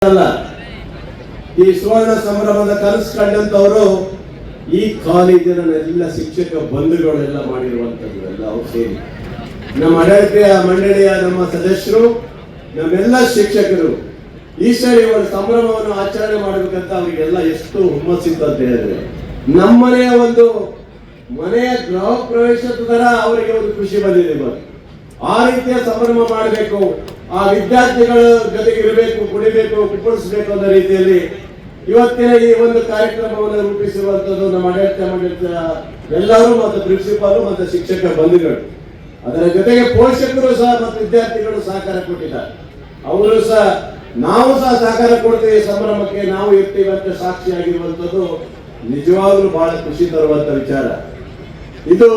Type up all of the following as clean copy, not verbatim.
ಅಲ್ಲ, ಈ ಸುವರ್ಣ ಸಂಭ್ರಮದ ಕನಸು ಕಂಡಂತವರು ಈ ಕಾಲೇಜಿನ ಎಲ್ಲ ಶಿಕ್ಷಕ ಬಂಧುಗಳೆಲ್ಲ ಮಾಡಿರುವಂತದ್ದು ಎಲ್ಲ ಅವ್ರು ಸೇರಿ ನಮ್ಮ ಆಡಳಿತ ಮಂಡಳಿಯ ನಮ್ಮ ಸದಸ್ಯರು ನಮ್ಮೆಲ್ಲ ಶಿಕ್ಷಕರು ಈ ಸರಿ ಒಂದು ಸಂಭ್ರಮವನ್ನು ಆಚರಣೆ ಮಾಡಬೇಕಂತ ಅವರಿಗೆಲ್ಲ ಎಷ್ಟು ಹುಮ್ಮಸ್ಸಿತ್ತು ಅಂತ ಹೇಳಿದ್ರೆ ನಮ್ಮನೆಯ ಒಂದು ಮನೆಯ ಗೃಹ ಪ್ರವೇಶದ ತರ ಅವರಿಗೆ ಒಂದು ಖುಷಿ ಬಂದಿದೆ. ಆ ರೀತಿಯ ಸಂಭ್ರಮ ಮಾಡಬೇಕು, ಆ ವಿದ್ಯಾರ್ಥಿಗಳ ಜೊತೆಗೆ ಇರಬೇಕು, ಕುಡಿಬೇಕು, ಕುಪ್ಪಳಿಸಬೇಕು ಅನ್ನೋ ರೀತಿಯಲ್ಲಿ ಇವತ್ತಿನ ಈ ಒಂದು ಕಾರ್ಯಕ್ರಮವನ್ನು ರೂಪಿಸಿರುವಂತದ್ದು ನಮ್ಮ ಆಡಳಿತ ಮಂಡಳಿಯ ಎಲ್ಲರೂ ಮತ್ತು ಪ್ರಿನ್ಸಿಪಾಲ್ ಮತ್ತು ಶಿಕ್ಷಕ ಬಂಧುಗಳು, ಅದರ ಜೊತೆಗೆ ಪೋಷಕರು ಸಹ ಮತ್ತು ವಿದ್ಯಾರ್ಥಿಗಳು ಸಹಕಾರ ಕೊಟ್ಟಿದ್ದಾರೆ. ಅವರು ಸಹ ನಾವು ಸಹ ಸಹಕಾರ ಕೊಡ್ತೀವಿ, ಸಂಭ್ರಮಕ್ಕೆ ನಾವು ಇರ್ತೀವಿ ಅಂತ ಸಾಕ್ಷಿಯಾಗಿರುವಂತದ್ದು ನಿಜವಾಗ್ಲೂ ಬಹಳ ಖುಷಿ ತರುವಂತ ವಿಚಾರ. ಇದು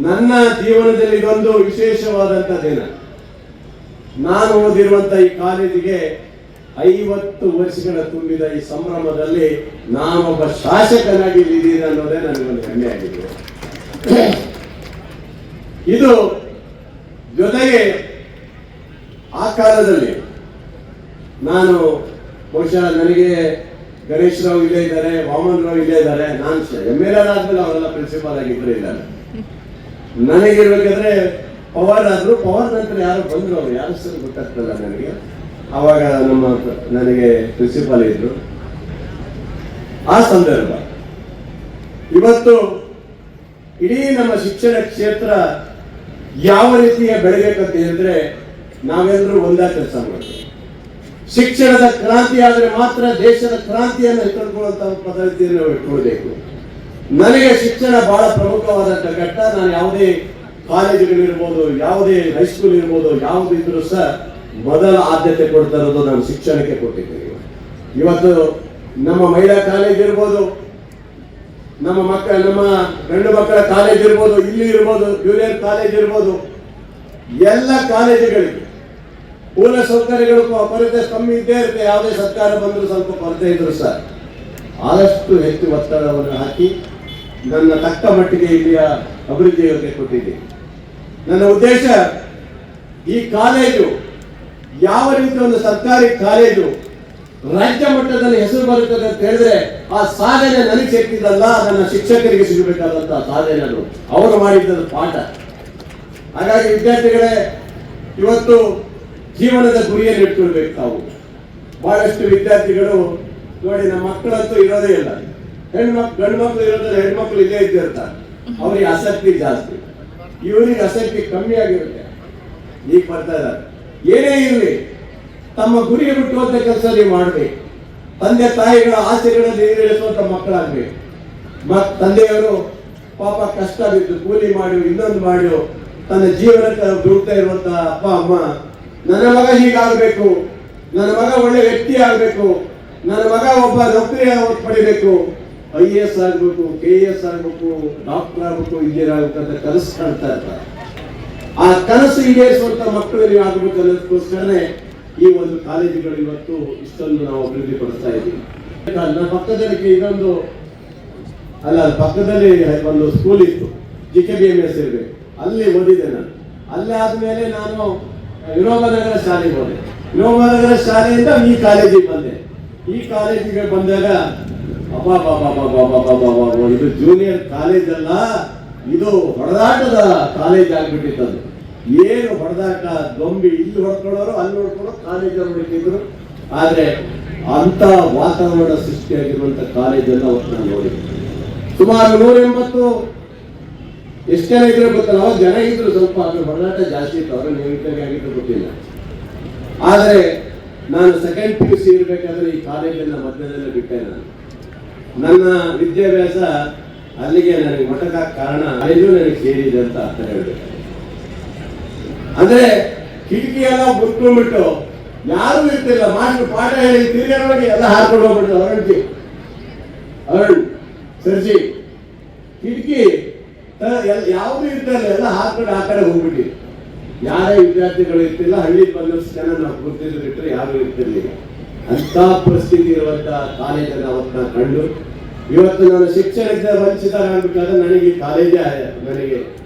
ನನ್ನ ಜೀವನದಲ್ಲಿ ಇದೊಂದು ವಿಶೇಷವಾದಂತ ದಿನ. ನಾನು ಓದಿರುವಂತ ಈ ಕಾಲೇಜಿಗೆ 50 ವರ್ಷಗಳ ತುಂಬಿದ ಈ ಸಂಭ್ರಮದಲ್ಲಿ ನಾನೊಬ್ಬ ಶಾಸಕನಾಗಿ ಇದ್ದೀನಿ ಅನ್ನೋದೇ ನನಗೊಂದು ಹೆಮ್ಮೆ ಆಗಿದೆ. ಇದು ಜೊತೆಗೆ ಆ ಕಾಲದಲ್ಲಿ ನಾನು ಬಹುಶಃ ನನಗೆ ಗಣೇಶ್ ರಾವ್ ಇಲ್ಲೇ ಇದ್ದಾರೆ, ವಾಮನ್ ರಾವ್ ಇಲ್ಲೇ ಇದ್ದಾರೆ, ನಾನು MLA ಆದ್ಮೇಲೆ ಅವರೆಲ್ಲ ಪ್ರಿನ್ಸಿಪಾಲ್ ಆಗಿದ್ರು ಇದ್ದಾರೆ. ನನಗಿರ್ಬೇಕಾದ್ರೆ ಪವರ್ ಆದ್ರು, ಪವರ್ ನಂತರ ಯಾರು ಬಂದ್ರು, ಅವ್ರು ಯಾರು ಸರಿ ಗೊತ್ತಾಗ್ತಲ್ಲ ನನಗೆ. ಅವಾಗ ನನಗೆ ಪ್ರಿನ್ಸಿಪಾಲ್ ಇದ್ರು. ಆ ಸಂದರ್ಭ ಇವತ್ತು ಇಡೀ ನಮ್ಮ ಶಿಕ್ಷಣ ಕ್ಷೇತ್ರ ಯಾವ ರೀತಿಯ ಬೆಳಬೇಕಂತ ಹೇಳಿದ್ರೆ ನಾವೆಲ್ಲರೂ ಒಂದೇ ಕೆಲಸ ಮಾಡ್ತೀವಿ. ಶಿಕ್ಷಣದ ಕ್ರಾಂತಿ ಆದರೆ ಮಾತ್ರ ದೇಶದ ಕ್ರಾಂತಿಯನ್ನು ಇಟ್ಕೊಳ್ಳುವಂತ ಪದ್ಧತಿಯನ್ನು ನಾವು ಇಟ್ಕೊಳ್ಬೇಕು. ನನಗೆ ಶಿಕ್ಷಣ ಬಹಳ ಪ್ರಮುಖವಾದಂಥ ಘಟ್ಟ. ನಾನು ಯಾವುದೇ ಕಾಲೇಜುಗಳಿರ್ಬೋದು, ಯಾವುದೇ ಹೈಸ್ಕೂಲ್ ಇರ್ಬೋದು, ಯಾವುದಿದ್ರೂ ಸಹ ಮೊದಲ ಆದ್ಯತೆ ಕೊಡ್ತಾ ಇರೋದು ನಾನು ಶಿಕ್ಷಣಕ್ಕೆ ಕೊಟ್ಟಿದ್ದೇನೆ. ಇವತ್ತು ನಮ್ಮ ಮಹಿಳಾ ಕಾಲೇಜ್ ಇರ್ಬೋದು, ನಮ್ಮ ಗಂಡು ಮಕ್ಕಳ ಕಾಲೇಜ್ ಇರ್ಬೋದು, ಇಲ್ಲಿ ಇರ್ಬೋದು, ಜೂನಿಯರ್ ಕಾಲೇಜ್ ಇರ್ಬೋದು, ಎಲ್ಲ ಕಾಲೇಜುಗಳಿಗೆ ಮೂಲ ಸೌಕರ್ಯಗಳು ಕೊರತೆ ಕಮ್ಮಿ ಇದ್ದೇ ಇರುತ್ತೆ. ಯಾವುದೇ ಸರ್ಕಾರ ಬಂದರೂ ಸ್ವಲ್ಪ ಕೊರತೆ ಇದ್ರು ಸಹ ಆದಷ್ಟು ಹೆಚ್ಚು ಒತ್ತಡವನ್ನು ಹಾಕಿ ನನ್ನ ತಕ್ಕ ಮಟ್ಟಿಗೆ ಇಲ್ಲಿಯ ಅಭಿವೃದ್ಧಿಗೆ ಕೊಟ್ಟಿದ್ದೀನಿ. ನನ್ನ ಉದ್ದೇಶ ಈ ಕಾಲೇಜು ಯಾವ ರೀತಿ ಒಂದು ಸರ್ಕಾರಿ ಕಾಲೇಜು ರಾಜ್ಯ ಮಟ್ಟದಲ್ಲಿ ಹೆಸರು ಬರುತ್ತದೆ ಅಂತ ಹೇಳಿದ್ರೆ ಆ ಸಾಧನೆ ನನಗೆ ಸಿಕ್ಕಿದ್ದಲ್ಲ, ನನ್ನ ಶಿಕ್ಷಕರಿಗೆ ಸಿಗಬೇಕಾದಂತಹ ಸಾಧನೆ ಅದು ಅವರು ಮಾಡಿದ್ದ ಪಾಠ. ಹಾಗಾಗಿ ವಿದ್ಯಾರ್ಥಿಗಳೇ, ಇವತ್ತು ಜೀವನದ ಗುರಿಯನ್ನು ಇಟ್ಕೊಳ್ಬೇಕು. ತಾವು ಬಹಳಷ್ಟು ವಿದ್ಯಾರ್ಥಿಗಳು ನೋಡಿ, ನಮ್ಮ ಮಕ್ಕಳಂತೂ ಇರೋದೇ ಇಲ್ಲ, ಗಂಡು ಮಕ್ಕಳು ಇರೋದ್ರೆ ಹೆಣ್ಮಕ್ಳು ಇಲ್ಲೇ ಇದ್ದಿರ್ತಾರೆ. ಅವ್ರಿಗೆ ಆಸಕ್ತಿ ಜಾಸ್ತಿ, ಇವರಿಗೆ ಆಸಕ್ತಿ ಕಮ್ಮಿ ಆಗಿರುತ್ತೆ. ಈಗ ಬರ್ತಾ ಇದ್ದಾರೆ. ಏನೇ ಇರಲಿ ತಮ್ಮ ಗುರಿ ಬಿಟ್ಟುವಂತ ಕೆಲಸ ನೀವು ಮಾಡಬೇಕು. ತಂದೆ ತಾಯಿಗಳ ಆಸೆಗಳನ್ನು ಈಡೇರಿಸುವಂತ ಮಕ್ಕಳಾಗ್ಬೇಕು. ತಂದೆಯವರು ಪಾಪ ಕಷ್ಟ ಬಿದ್ದು ಕೂಲಿ ಮಾಡಿ ಇನ್ನೊಂದು ಮಾಡಿ ತನ್ನ ಜೀವನಕ್ಕೆ ದುಡ್ತಾ ಇರುವಂತ ಅಪ್ಪ ಅಮ್ಮ, ನನ್ನ ಮಗ ಹೀಗಾಗಬೇಕು, ನನ್ನ ಮಗ ಒಳ್ಳೆ ವ್ಯಕ್ತಿ ಆಗಬೇಕು, ನನ್ನ ಮಗ ಒಬ್ಬ ನೌಕರಿ ಪಡಿಬೇಕು, IAS ಆಗ್ಬೇಕು, KS ಆಗ್ಬೇಕು, ಡಾಕ್ಟರ್ ಆಗ್ಬೇಕು, ಇಂಜಿನಿಯರ್ ಆಗ್ಬೇಕು ಅಂತ ಕನಸು ಕಾಣ್ತಾ ಇರ್ತಾರೆ. ಆ ಕನಸು ಈಡೇರಿಸುವಂತ ಮಕ್ಕಳು ಆಗಬೇಕು ಅನ್ನೋದಕ್ಕೋಸ್ಕರನೇ ಈ ಒಂದು ಕಾಲೇಜುಗಳು ಇವತ್ತು ಇಷ್ಟೊಂದು ನಾವು ಅಭಿವೃದ್ಧಿ ಪಡಿಸ್ತಾ ಇದ್ದೀವಿ. ನನ್ನ ಪಕ್ಕದಲ್ಲಿ ಇದೊಂದು ಅಲ್ಲ, ಪಕ್ಕದಲ್ಲಿ ಒಂದು ಸ್ಕೂಲ್ ಇತ್ತು, GKBMS ಇರಬೇಕು, ಅಲ್ಲಿ ಓದಿದೆ ನಾನು. ಅಲ್ಲೇ ಆದ್ಮೇಲೆ ನಾನು ವಿನೋಬನಗರ ಶಾಲೆಗೆ ಹೋದೆ. ವಿನೋಬನಗರ ಶಾಲೆಯಿಂದ ಈ ಕಾಲೇಜಿಗೆ ಬಂದೆ. ಈ ಕಾಲೇಜಿಗೆ ಬಂದಾಗ ಇದು ಜೂನಿಯರ್ ಕಾಲೇಜ್ ಅಲ್ಲ, ಇದು ಹೊಡೆದಾಟದ ಕಾಲೇಜ್ ಆಗ್ಬಿಟ್ಟಿತ್ತು. ಏನು ಹೊಡೆದಾಟ, ಗೊಂಬಿ, ಇಲ್ಲಿ ಹೊಡ್ಕೊಳ್ಳೋರು ಅಲ್ಲಿ ಹೊಡ್ಕೊಳ್ಳೋ ಕಾಲೇಜಲ್ಲಿ ಹೊಡಿತಿದ್ರು. ಆದ್ರೆ ಅಂತ ವಾತಾವರಣ ಸೃಷ್ಟಿಯಾಗಿರುವಂತ ಕಾಲೇಜನ್ನು ಅವತ್ತು ನಾನು ನೋಡಿದ್ದೆ. ಸುಮಾರು 180 ಎಷ್ಟು ಜನ ಇದ್ರು ಗೊತ್ತಲ್ಲ, ಅವಾಗ ಜನ ಇದ್ರು, ಸ್ವಲ್ಪ ಅದ್ರ ಹೊಡೆದಾಟ ಜಾಸ್ತಿ ಇತ್ತು. ಅವ್ರ ನೇಮಿಕಾಗಿ ಆಗಿದ್ರು ಗೊತ್ತಿಲ್ಲ. ಆದರೆ ನಾನು ಸೆಕೆಂಡ್ PUC ಇರಬೇಕಾದ್ರೆ ಈ ಕಾಲೇಜನ್ನ ಮಧ್ಯದಲ್ಲೇ ಬಿಟ್ಟೆ. ನನ್ನ ವಿದ್ಯಾಭ್ಯಾಸ ಅಲ್ಲಿಗೆ ನನಗೆ ಮಠಕ ಕಾರಣ ಕಾಲೇಜು ನನಗೆ ಸೇರಿದೆ ಅಂತ ಅರ್ಥ ಹೇಳ್ಬೇಕು. ಅಂದ್ರೆ ಕಿಟಕಿ ಎಲ್ಲ ಬಿಟ್ಕೊಂಡ್ಬಿಟ್ಟು ಯಾರು ಇರ್ತಿಲ್ಲ, ಮಾಸ್ಟರ್ ಪಾಠ ಹೇಳಿ ತಿರುಗಿ ಎಲ್ಲ ಹಾರ್ಕೊಂಡು ಹೋಗ್ಬಿಟ್ಟು ಅರುಣ್ ಸರ್ಜಿ ಕಿಟಕಿ ಯಾವುದು ಇರ್ತಾರಲ್ಲ ಎಲ್ಲ ಹಾಕೊಂಡು ಆ ಕಡೆ ಹೋಗ್ಬಿಟ್ಟು ಯಾರೇ ವಿದ್ಯಾರ್ಥಿಗಳು ಇರ್ತಿಲ್ಲ. ಹಳ್ಳಿ ಬಂದಷ್ಟು ಜನ ನಾವು ಗುರುತಿದ್ರು ಬಿಟ್ಟರೆ ಯಾರು ಇರ್ತಿರ್ಲಿಲ್ಲ. ಅಂತ ಪರಿಸ್ಥಿತಿ ಇರುವಂತ ಕಾಲೇಜನ್ನು ಅವತ್ತು ಕಂಡು ಇವತ್ತು ನಾನು ಶಿಕ್ಷಣದಿಂದ ವಂಚಿತರಾಗಬೇಕಾದ್ರೆ ನನಗೆ ಈ ಕಾಲೇಜೇ ನನಗೆ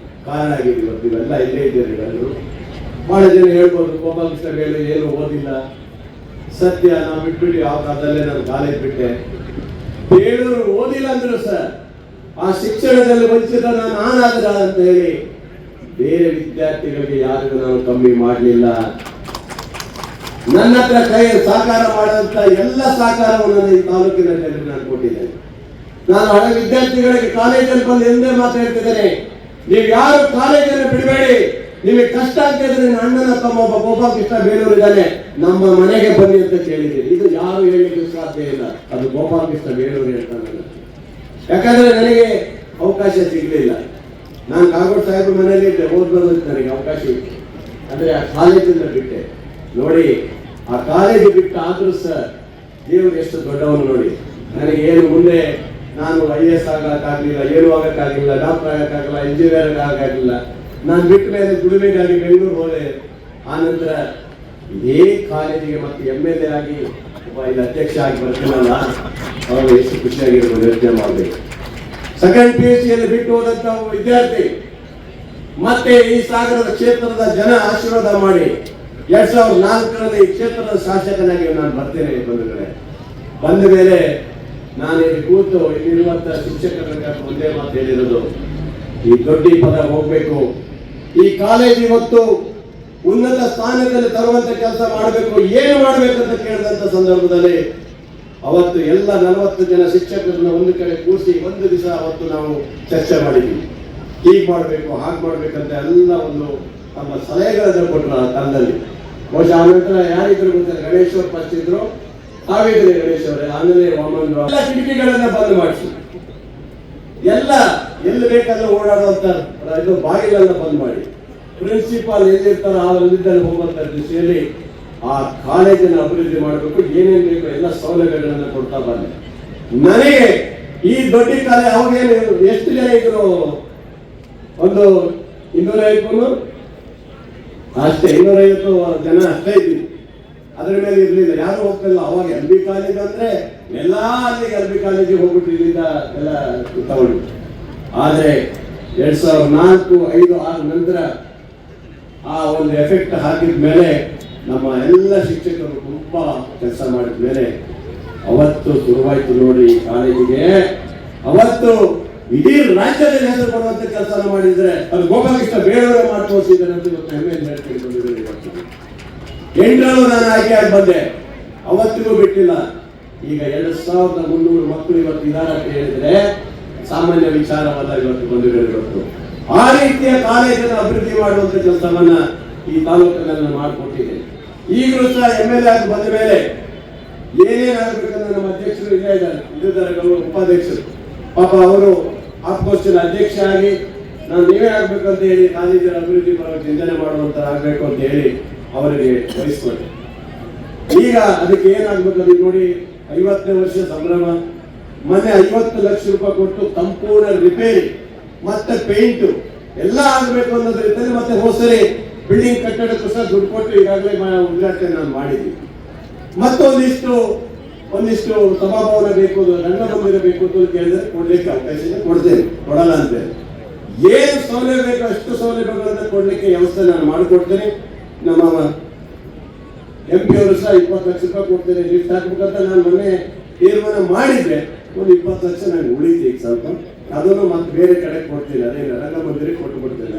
ಕಾರಣ ಆಗಿದೆ. ಇವತ್ತು ಇವೆಲ್ಲ ಇಲ್ಲೇ ಇದ್ದೀರಿ ಎಲ್ಲರೂ. ಬಹಳ ಜನ ಹೇಳ್ಬೋದು, ಗೋಪಾಲಕೃಷ್ಣ ಹೇಳಿ ಏನು ಓದಿಲ್ಲ, ಸತ್ಯ ನಾವು ಬಿಟ್ಬಿಟ್ಟು ಯಾವ ಕಾಲದಲ್ಲೇ ನಾನು ಕಾಲೇಜ್ ಬಿಟ್ಟೆ. ಬೇಳೂರು ಓದಿಲ್ಲ ಅಂದ್ರು ಸರ್ ಆ ಶಿಕ್ಷಣದಲ್ಲಿ ವಂಚಿತ ನಾನಾದ್ರ ಅಂತ ಹೇಳಿ ಬೇರೆ ವಿದ್ಯಾರ್ಥಿಗಳಿಗೆ ಯಾರಿಗೂ ನಾನು ಕಮ್ಮಿ ಮಾಡಲಿಲ್ಲ. ನನ್ನ ಹತ್ರ ಕೈ ಸಹಕಾರ ಮಾಡುವಂತ ಎಲ್ಲ ಸಹಕಾರವನ್ನು ಈ ತಾಲೂಕಿನ ಜನರಿಗೆ ನಾನು ಕೊಟ್ಟಿದ್ದೇನೆ. ನಾನು ಹಳೆ ವಿದ್ಯಾರ್ಥಿಗಳಿಗೆ ಕಾಲೇಜಲ್ಲಿ ಬಂದು ಎಂದೇ ಮಾತಾಡ್ತಿದ್ದೇನೆ, ನೀವು ಯಾರು ಕಾಲೇಜನ್ನು ಬಿಡಬೇಡಿ. ನಿಮಗೆ ಕಷ್ಟ ಆಗ್ತಿದ್ರೆ ನನ್ನ ಅಣ್ಣನ ತಮ್ಮ ಒಬ್ಬ ಗೋಪಾಲಕೃಷ್ಣ ಬೇಲೂರು ಇದ್ದಾನೆ, ನಮ್ಮ ಮನೆಗೆ ಬನ್ನಿ ಅಂತ ಕೇಳಿದ್ದೀನಿ. ಇದು ಯಾರು ಹೇಳಲಿಕ್ಕೆ ಸಾಧ್ಯ ಇಲ್ಲ, ಅದು ಗೋಪಾಲಕೃಷ್ಣ ಬೇಲೂರು ಹೇಳ್ತಾನೆ. ಯಾಕಂದ್ರೆ ನನಗೆ ಅವಕಾಶ ಸಿಗಲಿಲ್ಲ. ನಾನು ಕಾಗೋಡು ಸಾಹೇಬ್ರ ಮನೆಯಲ್ಲಿ ಓದ್ಬೋದು ನನಗೆ ಅವಕಾಶ ಇತ್ತು, ಅಂದ್ರೆ ಆ ಕಾಲೇಜಿಂದ ಬಿಟ್ಟೆ. ನೋಡಿ ಆ ಕಾಲೇಜು ಬಿಟ್ಟು ಆದ್ರೂ ಸರ್ ದೇವರು ಎಷ್ಟು ದೊಡ್ಡವನು ನೋಡಿ. ನನಗೆ ಏನು ಮುಂದೆ ನಾನು IAS ಆಗಕ್ಕಾಗಲಿಲ್ಲ, ಏನು ಆಗಕ್ಕಾಗಲಿಲ್ಲ, ಡಾಕ್ಟರ್ ಆಗಕ್ಕಾಗಲ್ಲ, ಇಂಜಿನಿಯರ್ ಆಗಕ್ಕಾಗಲಿಲ್ಲ. ನಾನು ಬಿಟ್ಟ ಮೇಲೆ ದುಡಿಮೆಗಾಗಿ ಬೆಂಗಳೂರು ಹೋದೆ. ಆನಂತರ ಇದೇ ಕಾಲೇಜಿಗೆ ಮತ್ತೆ MLA ಆಗಿ ಇಲ್ಲಿ ಅಧ್ಯಕ್ಷ ಆಗಿ ಬರ್ತೀನಲ್ಲ, ಅವರು ಎಷ್ಟು ಖುಷಿಯಾಗಿರ್ಬೋದು ಯೋಚನೆ ಮಾಡಬೇಕು. ಸೆಕೆಂಡ್ PUC ಬಿಟ್ಟು ಹೋದಂತ ವಿದ್ಯಾರ್ಥಿ ಮತ್ತೆ ಈ ಸಾಗರದ ಕ್ಷೇತ್ರದ ಜನ ಆಶೀರ್ವಾದ ಮಾಡಿ 2004ರಲ್ಲಿ ಈ ಕ್ಷೇತ್ರದ ಶಾಸಕನಾಗಿ ನಾನು ಬರ್ತೇನೆ. ಬಂದ ಮೇಲೆ ನಾನು ಇಲ್ಲಿ ಕೂತು ಇಲ್ಲಿರುವಂತ ಶಿಕ್ಷಕರ ಒಂದೇ ಮಾತು ಹೇಳಿರೋದು, ಈ ದೊಡ್ಡ ಪದ ಹೋಗ್ಬೇಕು, ಈ ಕಾಲೇಜ್ ಇವತ್ತು ಉನ್ನತ ಸ್ಥಾನದಲ್ಲಿ ತರುವಂತ ಕೆಲಸ ಮಾಡಬೇಕು. ಏನು ಮಾಡಬೇಕು ಅಂತ ಕೇಳಿದಂತ ಸಂದರ್ಭದಲ್ಲಿ ಅವತ್ತು ಎಲ್ಲ 40 ಜನ ಶಿಕ್ಷಕರನ್ನ ಒಂದು ಕಡೆ ಕೂರಿಸಿ ಒಂದು ದಿವಸ ಅವತ್ತು ನಾವು ಚರ್ಚೆ ಮಾಡಿದ್ವಿ. ಹೀಗೆ ಮಾಡಬೇಕು, ಹಾಗೆ ಮಾಡ್ಬೇಕಂತ ಎಲ್ಲ ಒಂದು ತಮ್ಮ ಸಲಹೆಗಳನ್ನು ಕೊಟ್ಟರು ಆ ಕಾಲದಲ್ಲಿ. ಬಹುಶಃ ಆನಂತರ ಯಾರಿದ್ರು ಗೊತ್ತಿಲ್ಲ, ಗಣೇಶ್ ಅವರು ಫಸ್ಟ್ ಇದ್ರು, ತಾವಿದ್ರಿ ಗಣೇಶ್ ಅವರೇ, ಆಮೇಲೆ ವಾಮನ್ ರಾವ್. ಎಲ್ಲ ಕಿಟಕಿಗಳನ್ನ ಬಂದ್ ಮಾಡಿಸಿ, ಎಲ್ಲ ಎಲ್ಲಿ ಬೇಕಲ್ಲ ಓಡಾಡುವಂತ ಇದು ಬಾಗಿಲೆಲ್ಲ ಬಂದ್ ಮಾಡಿ, ಪ್ರಿನ್ಸಿಪಾಲ್ ಎಲ್ಲಿರ್ತಾರೋ ಅಲ್ಲಿದ್ದಲ್ಲಿ ಹೋಗುವಂತ ದಿಶೆಯಲ್ಲಿ ಆ ಕಾಲೇಜನ್ನು ಅಭಿವೃದ್ಧಿ ಮಾಡಬೇಕು. ಏನೇನು ಬೇಕು ಎಲ್ಲ ಸೌಲಭ್ಯಗಳನ್ನ ಕೊಡ್ತಾ ಬಂದೆ. ನನಗೆ ಈ ದೊಡ್ಡ ಕಾಲೇಜ್ ಅವಾಗೇನು ಎಷ್ಟು ಜನ ಇದ್ರು, ಒಂದು 250 ಅಷ್ಟೇ, 250 ಜನ ಅಷ್ಟೇ ಇದ್ವಿ. ಅದ್ರ ಮೇಲೆ ಇರ್ಲಿಲ್ಲ, ಯಾರು ಹೋಗ್ತಿಲ್ಲ. ಅವಾಗ LB ಕಾಲೇಜ್ ಅಂದ್ರೆ ಎಲ್ಲಾ ಅಲ್ಲಿಗೆ LB ಕಾಲೇಜಿಗೆ ಹೋಗ್ಬಿಟ್ಟು ಇಲ್ಲಿಂದ ಎಲ್ಲ ತಗೊಂಡು. ಆದ್ರೆ 2004, 5, 6 ನಂತರ ಆ ಒಂದು ಎಫೆಕ್ಟ್ ಹಾಕಿದ ಮೇಲೆ ನಮ್ಮ ಎಲ್ಲ ಶಿಕ್ಷಕರು ತುಂಬಾ ಕೆಲಸ ಮಾಡಿದ ಮೇಲೆ ಅವತ್ತು ಶುರುವಾಯ್ತು ನೋಡಿ ಈ ಕಾಲೇಜಿಗೆ. ಅವತ್ತು ಇಡೀ ರಾಜ್ಯದಲ್ಲಿ ಹೆಸರು ಕೊಡುವಂತ ಕೆಲಸ ಮಾಡಿದ್ರೆ ಅದು ಗೋಪಾಲಕೃಷ್ಣ ಬೇಡವರೇ ಮಾಡಿ ತೋರಿಸಿದ್ದಾರೆ ಅಂತ ಇವತ್ತು ಹೆಮ್ಮೆಯಿಂದ ಹೇಳ್ತಿದ್ದಾರೆ. 8ರಲ್ಲೂ ನಾನು ಆಯ್ಕೆಯಾಗಿ ಬಂದೆ, ಅವತ್ತಿಗೂ ಬಿಟ್ಟಿಲ್ಲ. ಈಗ 2300 ಮಕ್ಕಳು ಇವತ್ತು ಇದಾರ ಅಂತ ಹೇಳಿದ್ರೆ ಸಾಮಾನ್ಯ ವಿಚಾರವಲ್ಲ. ಇವತ್ತು ಬಂಧುಗಳು ಆ ರೀತಿಯ ಕಾಲೇಜನ್ನು ಅಭಿವೃದ್ಧಿ ಮಾಡುವಂತ ಕೆಲಸವನ್ನ ಈ ತಾಲೂಕಿನಲ್ಲಿ ಮಾಡಿಕೊಟ್ಟಿದೆ. ಈಗಲೂ ಸಹ MLA ಆಗಿ ಬಂದ ಮೇಲೆ ಏನೇನಾಗಬೇಕಂದ್ರೆ ನಮ್ಮ ಅಧ್ಯಕ್ಷರು ಇಲ್ಲೇ ಇದ್ದಾರೆ, ಉಪಾಧ್ಯಕ್ಷರು ಪಾಪ ಅವರು ಆಫ್ಕೋರ್ಸಿನ ಅಧ್ಯಕ್ಷ ಆಗಿ ನಾನು ನೀವೇ ಆಗ್ಬೇಕಂತ ಹೇಳಿ ಕಾಲೇಜಿನ ಅಭಿವೃದ್ಧಿ ಪರ ಚಿಂತನೆ ಮಾಡುವಂತ ಆಗ್ಬೇಕು ಅಂತ ಹೇಳಿ ಅವರಿಗೆ ವಹಿಸ್ಕೊಂಡೆ. ಈಗ ಅದಕ್ಕೆ ಏನಾಗ್ಬೇಕಂದ್ರೆ ನೋಡಿ 50ನೇ ವರ್ಷ ಸಂಭ್ರಮ. ಮೊನ್ನೆ 50 ಲಕ್ಷ ರೂಪಾಯಿ ಕೊಟ್ಟು ಸಂಪೂರ್ಣ ರಿಪೇರಿ ಮತ್ತೆ ಪೇಂಟ್ ಎಲ್ಲ ಆಗ್ಬೇಕು ಅನ್ನೋದ್ರಿಂದ ಮತ್ತೆ ಹೋಸರಿ ಬಿಲ್ಡಿಂಗ್ ಕಟ್ಟಡಕ್ಕೂ ಸಹ ದುಡ್ಡು ಕೊಟ್ಟು ಈಗಾಗಲೇ ಉದ್ಘಾಟನೆ ನಾನು ಮಾಡಿದ್ವಿ. ಒಂದಿಷ್ಟು ಸಭಾಭವನ ಬೇಕು, ರಂಗಮಂದಿರ ಬೇಕು ಅಂತ ಕೇಳಿದ್ರೆ ಕೊಡ್ಲಿಕ್ಕೆ ಅವಕಾಶ ಇದೆ, ಕೊಡ್ತೇನೆ, ಕೊಡಲ್ಲ ಅಂತ. ಏನು ಸೌಲಭ್ಯ ಬೇಕು ಅಷ್ಟು ಸೌಲಭ್ಯಗಳನ್ನ ಕೊಡ್ಲಿಕ್ಕೆ ವ್ಯವಸ್ಥೆ ನಾನು ಮಾಡಿಕೊಡ್ತೇನೆ. ನಮ್ಮ MP ಅವರು ಸಹ 20 ಲಕ್ಷ ರೂಪಾಯಿ ಕೊಡ್ತೇನೆ, ಲಿಫ್ಟ್ ಹಾಕ್ಬೇಕಂತ ನಾನು ಮೊನ್ನೆ ತೀರ್ಮಾನ ಮಾಡಿದ್ರೆ ಒಂದು 20 ಲಕ್ಷ ನಾನು ಉಳಿತೀವಿ ಸ್ವಲ್ಪ, ಅದನ್ನು ಮತ್ತೆ ಬೇರೆ ಕಡೆ ಕೊಡ್ತೀನಿ. ಅದೇ ರಂಗಮಂದಿರಕ್ಕೆ ಕೊಟ್ಟು ಬಿಡ್ತೇನೆ.